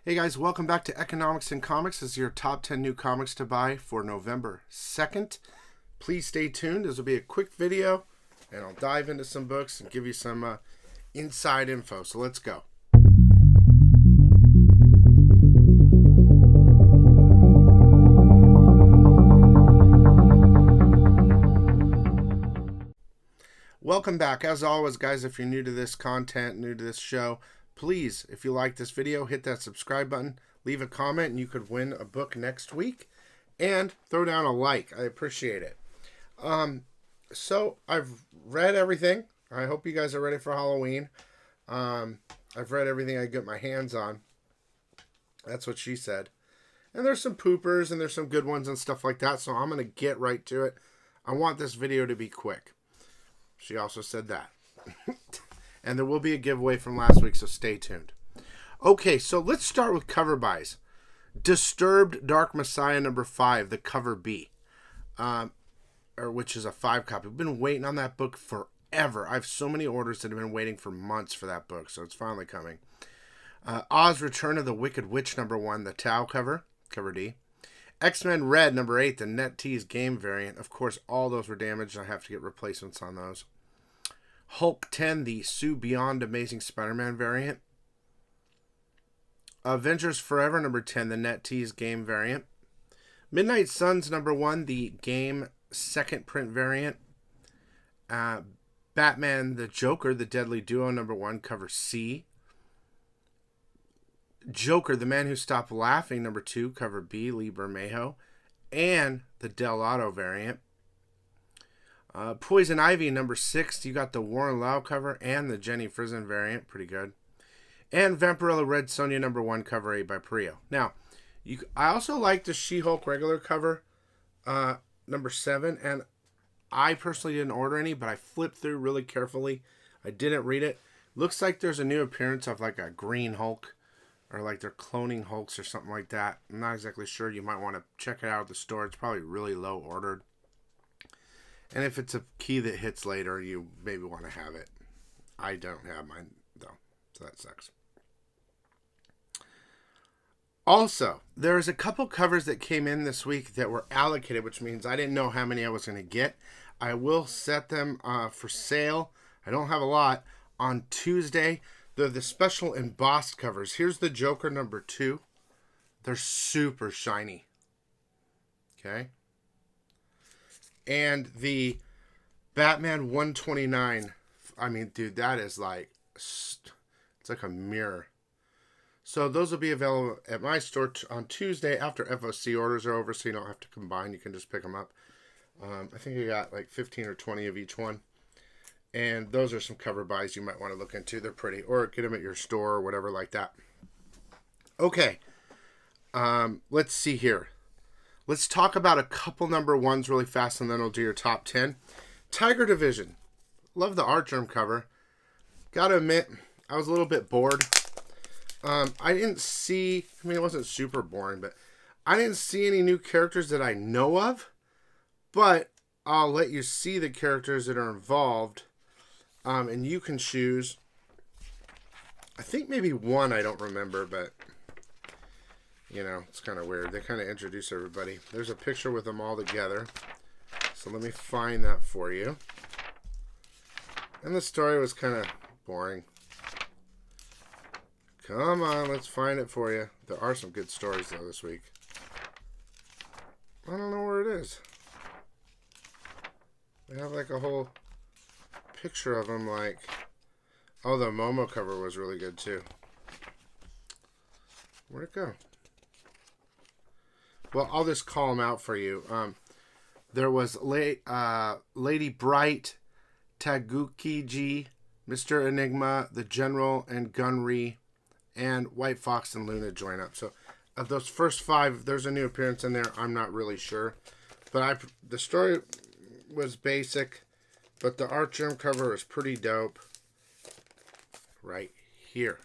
Hey guys, welcome back to Economics and Comics. This is your top 10 new comics to buy for November 2nd. Please stay tuned. This will be a quick video and I'll dive into some books and give you some inside info. So let's go. Welcome back. As always, guys, if you're new to this content, new to this show, please, if you like this video, hit that subscribe button, leave a comment, and you could win a book next week. And throw down a like. I appreciate it. So I've read everything. I hope you guys are ready for Halloween. I've read everything I get my hands on. That's what she said. And there's some poopers and there's some good ones and stuff like that. So I'm going to get right to it. I want this video to be quick. She also said that. And there will be a giveaway from last week, so stay tuned. Okay, so let's start with cover buys. Disturbed Dark Messiah number 5, the cover B, which is a 5 copy. I've been waiting on that book forever. I have so many orders that have been waiting for months for that book, so it's finally coming. Oz Return of the Wicked Witch number 1, the Tau cover, cover D. X-Men Red number 8, the NetTease game variant. Of course, all those were damaged. I have to get replacements on those. Hulk 10, the Sue Beyond Amazing Spider-Man variant. Avengers Forever number 10, the NetTease game variant. Midnight Suns number 1, the game second print variant. Batman the Joker, the Deadly Duo number 1, cover C. Joker, the Man Who Stopped Laughing number 2, cover B, Lee Bermejo. And the Del Auto variant. Poison Ivy number 6, you got the Warren Lau cover and the Jenny Frison variant, pretty good. And Vampirella Red Sonja number 1, cover A by Prio. Now, I also like the She-Hulk regular cover, number 7, and I personally didn't order any, but I flipped through really carefully. I didn't read it. Looks like there's a new appearance of like a green Hulk, or like they're cloning Hulks or something like that. I'm not exactly sure. You might want to check it out at the store. It's probably really low ordered. And if it's a key that hits later, you maybe want to have it. I don't have mine, though, so that sucks. Also, there's a couple covers that came in this week that were allocated, which means I didn't know how many I was going to get. I will set them for sale. I don't have a lot. On Tuesday, they're the special embossed covers. Here's the Joker number 2. They're super shiny. Okay. And the Batman 129, I mean, dude, that is like, it's like a mirror. So those will be available at my store on Tuesday after FOC orders are over, so you don't have to combine. You can just pick them up. I think you got like 15 or 20 of each one. And those are some cover buys you might want to look into. They're pretty. Or get them at your store or whatever like that. Okay. Let's see here. Let's talk about a couple number 1s really fast, and then we'll do your top 10. Tiger Division. Love the art germ cover. Gotta admit, I was a little bit bored. I didn't see, I mean, it wasn't super boring, but I didn't see any new characters that I know of. But I'll let you see the characters that are involved, and you can choose. I think maybe one I don't remember, but you know, it's kind of weird. They kind of introduce everybody. There's a picture with them all together. So let me find that for you. And the story was kind of boring. Come on, let's find it for you. There are some good stories, though, this week. I don't know where it is. They have like a whole picture of them, like... Oh, the Momo cover was really good, too. Where'd it go? Well, I'll just call them out for you. There was Lady Bright, Tagukiji, Mr. Enigma, the General, and Gunry, and White Fox and Luna join up. So, of those first 5, there's a new appearance in there. I'm not really sure. But the story was basic, but the art germ cover is pretty dope. Right here.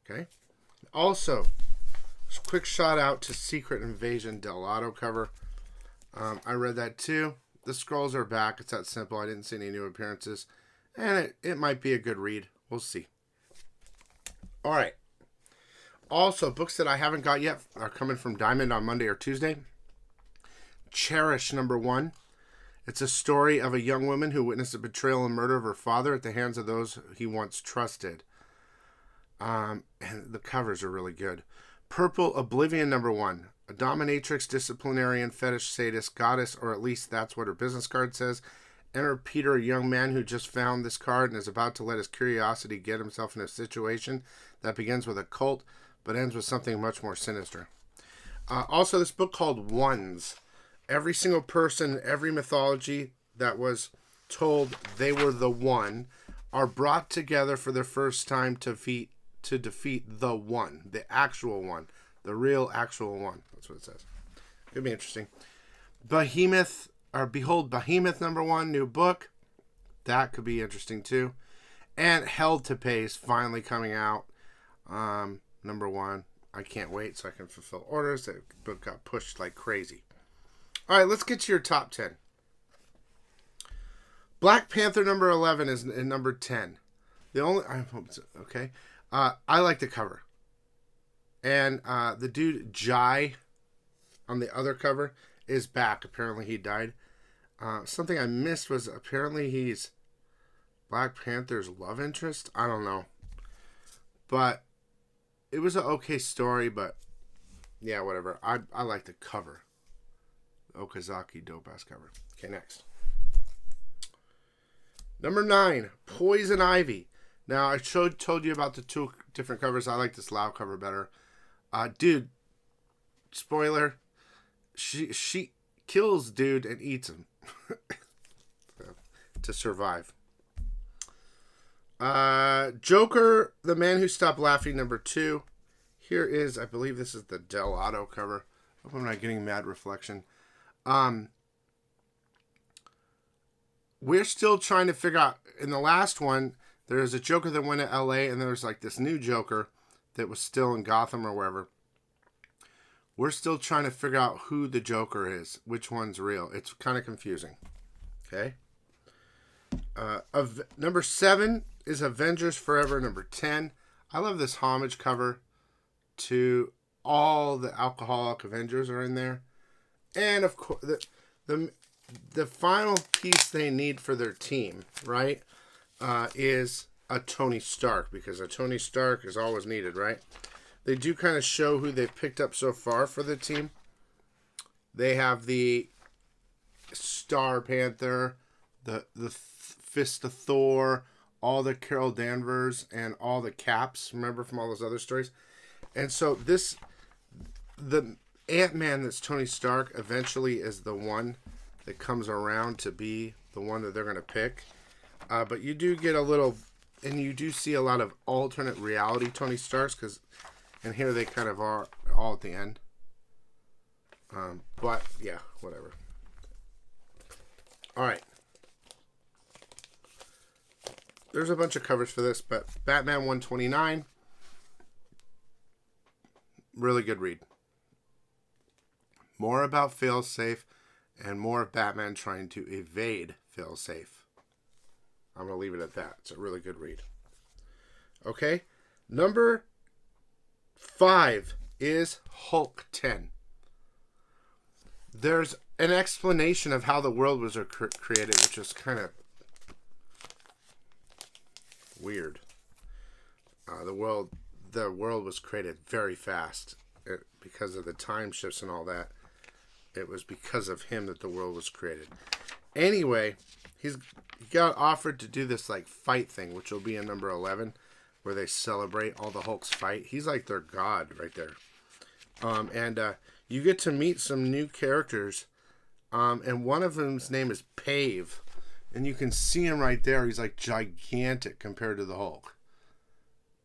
Okay? Also, quick shout out to Secret Invasion Del Auto cover. I read that too. The scrolls are back. It's that simple. I didn't see any new appearances. And it might be a good read. We'll see. All right. Also, books that I haven't got yet are coming from Diamond on Monday or Tuesday. Cherish #1. It's a story of a young woman who witnessed the betrayal and murder of her father at the hands of those he once trusted. And the covers are really good. Purple Oblivion #1. A dominatrix, disciplinarian, fetish sadist, goddess, or at least that's what her business card says. Enter Peter, a young man who just found this card and is about to let his curiosity get himself in a situation that begins with a cult but ends with something much more sinister. Also, this book called Ones. Every single person, every mythology that was told they were the one are brought together for the first time to defeat the one, the actual one, the real actual one. That's what it says. Could be interesting. Behold Behemoth #1, new book. That could be interesting too. And Held to Pay is finally coming out. #1. I can't wait so I can fulfill orders. That book got pushed like crazy. All right, let's get to your top 10. Black Panther #11 is in #10. Okay. I like the cover. And the dude Jai on the other cover is back. Apparently he died. Something I missed was apparently he's Black Panther's love interest. I don't know. But it was an okay story, but yeah, whatever. I like the cover. Okazaki dope ass cover. Okay, next. #9, Poison Ivy. Now I told you about the two different covers. I like this loud cover better. Dude, spoiler, she kills dude and eats him to survive. Joker, The Man Who Stopped Laughing #2. Here is, I believe this is the Delato cover. Hope I'm not getting mad reflection. We're still trying to figure out, in the last one, there's a Joker that went to LA, and there's like this new Joker that was still in Gotham or wherever. We're still trying to figure out who the Joker is, which one's real. It's kind of confusing. Okay. #7 is Avengers Forever #10. I love this homage cover to all the alcoholic Avengers are in there. And of course, the final piece they need for their team, right, is a Tony Stark, because a Tony Stark is always needed, right? They do kind of show who they've picked up so far for the team. They have the Star Panther, the Fist of Thor, all the Carol Danvers, and all the Caps. Remember from all those other stories? And so the Ant-Man that's Tony Stark eventually is the one that comes around to be the one that they're going to pick. But you do get a little, and you do see a lot of alternate reality Tony Starks, and here they kind of are all at the end. But yeah, whatever. All right. There's a bunch of covers for this, but Batman 129, really good read. More about Failsafe and more of Batman trying to evade Failsafe. I'm going to leave it at that. It's a really good read. Okay. #5 is Hulk 10. There's an explanation of how the world was created, which is kind of weird. The world was created very fast because of the time shifts and all that. It was because of him that the world was created. Anyway, he got offered to do this like fight thing, which will be in #11, where they celebrate all the Hulks fight. He's like their god right there. And you get to meet some new characters. And one of them's name is Pave. And you can see him right there. He's like gigantic compared to the Hulk.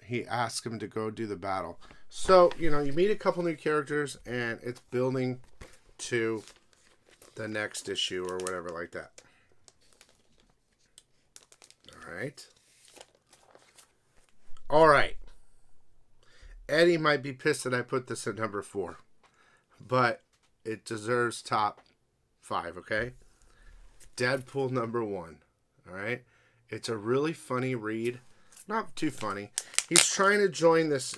He asks him to go do the battle. So, you meet a couple new characters, and it's building to the next issue or whatever like that. All right. Eddie might be pissed that I put this at #4, but it deserves top 5, okay? Deadpool #1, all right? It's a really funny read. Not too funny. He's trying to join this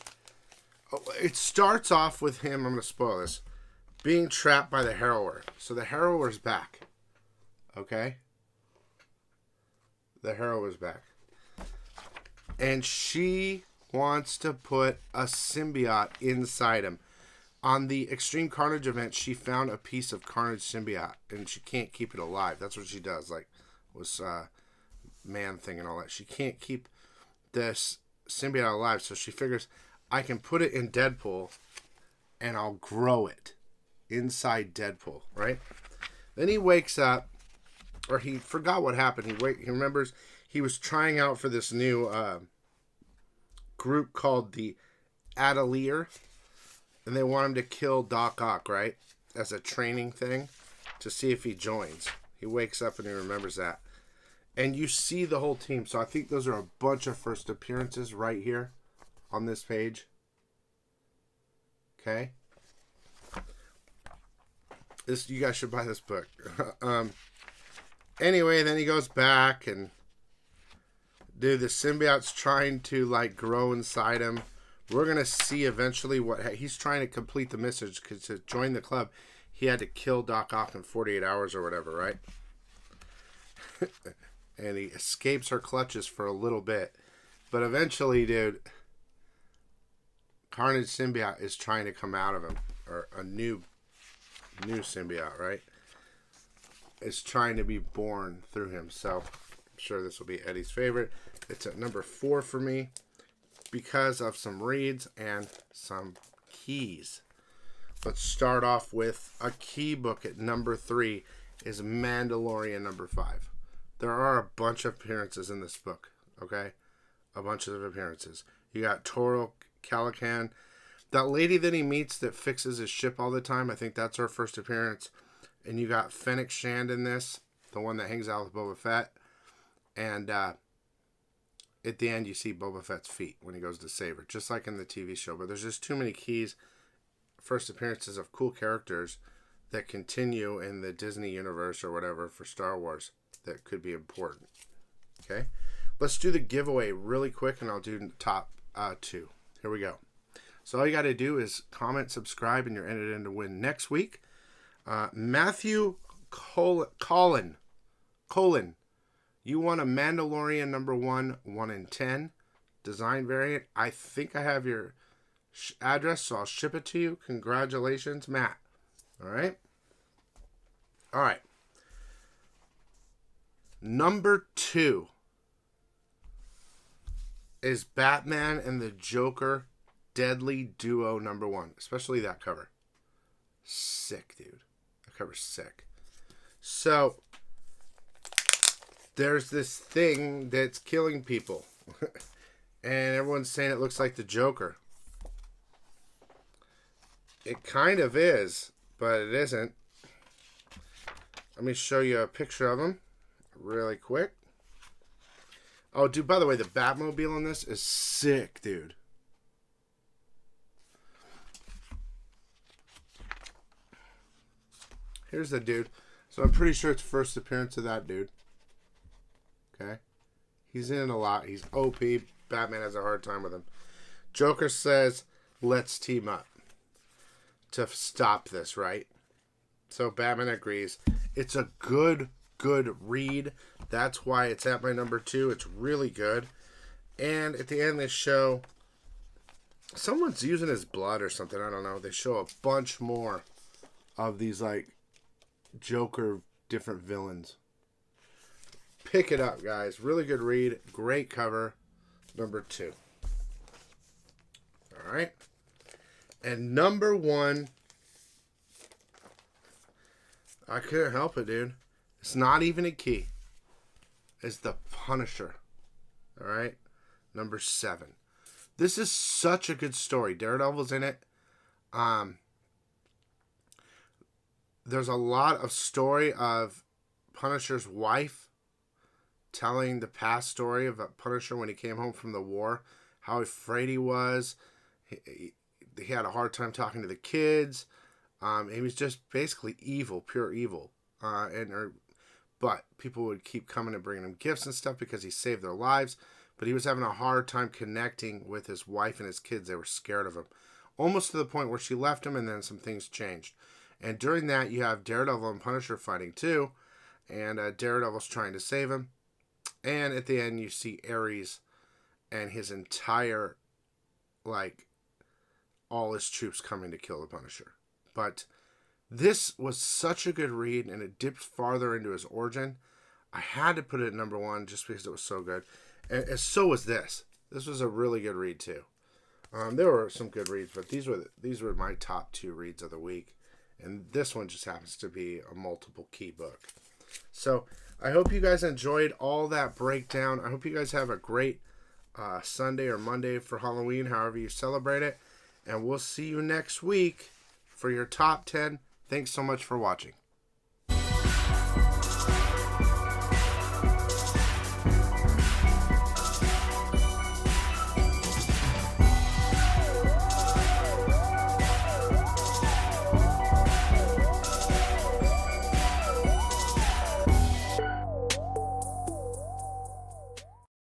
It starts off with him, I'm going to spoil this, being trapped by the Harrower. So the Harrower's back. Okay? The Harrower's back. And she wants to put a symbiote inside him. On the Extreme Carnage event, she found a piece of Carnage symbiote, and she can't keep it alive. That's what she does, like was Man Thing and all that. She can't keep this symbiote alive, so she figures, I can put it in Deadpool, and I'll grow it inside Deadpool, right? Then he wakes up, or he forgot what happened. He remembers he was trying out for this new group called the Atelier, and they want him to kill Doc Ock, right? As a training thing to see if he joins. He wakes up and he remembers that. And you see the whole team. So I think those are a bunch of first appearances right here on this page. Okay? You guys should buy this book. Anyway, then he goes back and the symbiote's trying to like grow inside him. We're going to see eventually what he's trying to complete the message, because to join the club, he had to kill Doc Ock in 48 hours or whatever, right? And he escapes her clutches for a little bit. But eventually, dude, Carnage symbiote is trying to come out of him. Or a new symbiote, right? Is trying to be born through him. So, I'm sure this will be Eddie's favorite. It's at number 4 for me, because of some reads and some keys. Let's start off with a key book at number 3 is Mandalorian number 5. There are a bunch of appearances in this book, okay? A bunch of appearances. You got Toro Calican. That lady that he meets that fixes his ship all the time, I think that's her first appearance. And you got Fennec Shand in this, the one that hangs out with Boba Fett. And at the end, you see Boba Fett's feet when he goes to save her, just like in the TV show. But there's just too many keys, first appearances of cool characters that continue in the Disney universe or whatever for Star Wars that could be important. Okay? Let's do the giveaway really quick, and I'll do the top 2. Here we go. So all you got to do is comment, subscribe, and you're entered in to win next week. Matthew Colin. You won a Mandalorian number 1, 1 in 10 design variant. I think I have your address, so I'll ship it to you. Congratulations, Matt. All right. All right. Number 2 is Batman and the Joker Deadly Duo number 1. Especially that cover. Sick, dude. That cover's sick. So there's this thing that's killing people. And everyone's saying it looks like the Joker. It kind of is, but it isn't. Let me show you a picture of him really quick. Oh, dude, by the way, the Batmobile in this is sick, dude. Here's the dude. So I'm pretty sure it's first appearance of that dude. Okay. He's in a lot. He's OP. Batman has a hard time with him. Joker says, let's team up to stop this, right? So Batman agrees. It's a good read. That's why it's at my number 2. It's really good. And at the end of this show, someone's using his blood or something. I don't know. They show a bunch more of these, like, Joker different villains. Pick it up, guys. Really good read. Great cover. Number 2. All right. And number 1, I couldn't help it, dude. It's not even a key. It's the Punisher. All right. Number 7. This is such a good story. Daredevil's in it. There's a lot of story of Punisher's wife telling the past story of Punisher when he came home from the war, how afraid he was. He had a hard time talking to the kids. He was just basically evil, pure evil. But people would keep coming and bringing him gifts and stuff because he saved their lives. But he was having a hard time connecting with his wife and his kids. They were scared of him. almost to the point where she left him, and then some things changed. And during that, you have Daredevil and Punisher fighting too, and Daredevil's trying to save him. And at the end, you see Ares and his entire, like, all his troops coming to kill the Punisher. But this was such a good read, and it dipped farther into his origin. I had to put it at number one just because it was so good. And so was this. This was a really good read too. There were some good reads, but these were my top 2 reads of the week. And this one just happens to be a multiple key book. So I hope you guys enjoyed all that breakdown. I hope you guys have a great Sunday or Monday for Halloween, however you celebrate it. And we'll see you next week for your top 10. Thanks so much for watching.